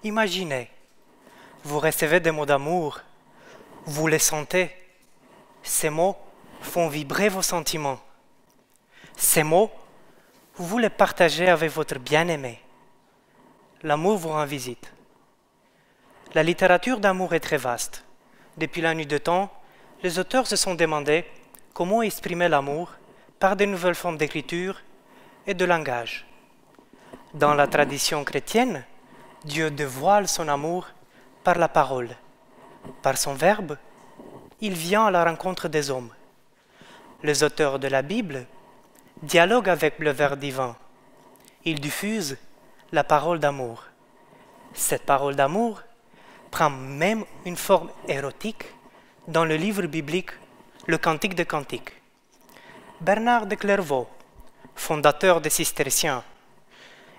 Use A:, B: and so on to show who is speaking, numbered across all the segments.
A: Imaginez, vous recevez des mots d'amour, vous les sentez. Ces mots font vibrer vos sentiments. Ces mots, vous les partagez avec votre bien-aimé. L'amour vous rend visite. La littérature d'amour est très vaste. Depuis la nuit des temps, les auteurs se sont demandé comment exprimer l'amour par de nouvelles formes d'écriture et de langage. Dans la tradition chrétienne, Dieu dévoile son amour par la parole. Par son verbe, il vient à la rencontre des hommes. Les auteurs de la Bible dialoguent avec le Verbe divin. Ils diffusent la parole d'amour. Cette parole d'amour prend même une forme érotique dans le livre biblique Le Cantique des Cantiques. Bernard de Clairvaux, fondateur des Cisterciens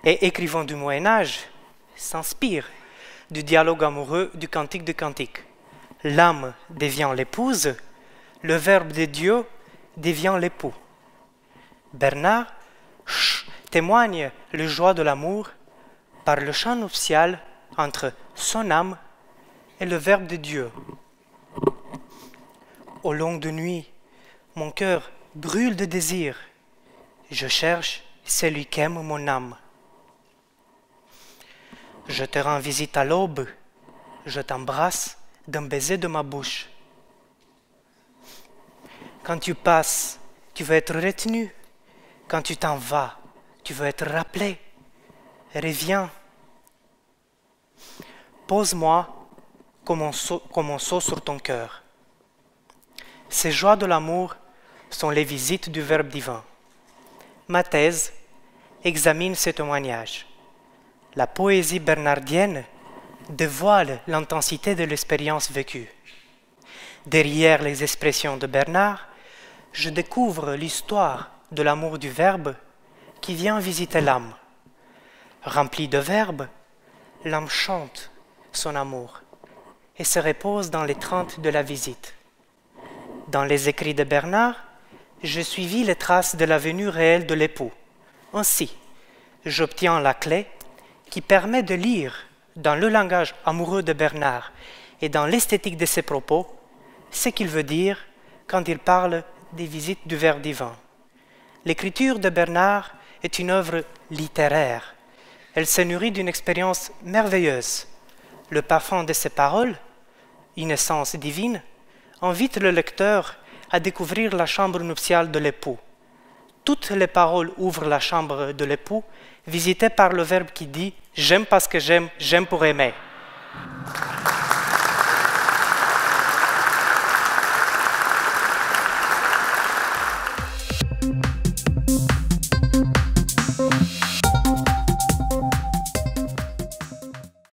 A: et écrivain du Moyen-Âge, s'inspire du dialogue amoureux du Cantique des Cantiques. L'âme devient l'épouse, le Verbe de Dieu devient l'époux. Bernard témoigne la joie de l'amour par le chant nuptial entre son âme et le Verbe de Dieu. Au long de nuit, mon cœur brûle de désir. Je cherche celui qu'aime mon âme. Je te rends visite à l'aube, je t'embrasse d'un baiser de ma bouche. Quand tu passes, tu veux être retenu. Quand tu t'en vas, tu veux être rappelé. Reviens. Pose-moi comme un seau sur ton cœur. Ces joies de l'amour sont les visites du Verbe divin. Ma thèse examine ce témoignage. La poésie bernardienne dévoile l'intensité de l'expérience vécue. Derrière les expressions de Bernard, je découvre l'histoire de l'amour du Verbe qui vient visiter l'âme. Rempli de Verbe, l'âme chante son amour et se repose dans l'étreinte de la visite. Dans les écrits de Bernard, je suivis les traces de la venue réelle de l'époux. Ainsi, j'obtiens la clé qui permet de lire dans le langage amoureux de Bernard et dans l'esthétique de ses propos ce qu'il veut dire quand il parle des visites du Verbe divin. L'écriture de Bernard est une œuvre littéraire. Elle se nourrit d'une expérience merveilleuse. Le parfum de ses paroles, une essence divine, invite le lecteur à découvrir la chambre nuptiale de l'époux. Toutes les paroles ouvrent la chambre de l'époux, visitée par le Verbe qui dit « J'aime parce que j'aime pour aimer ».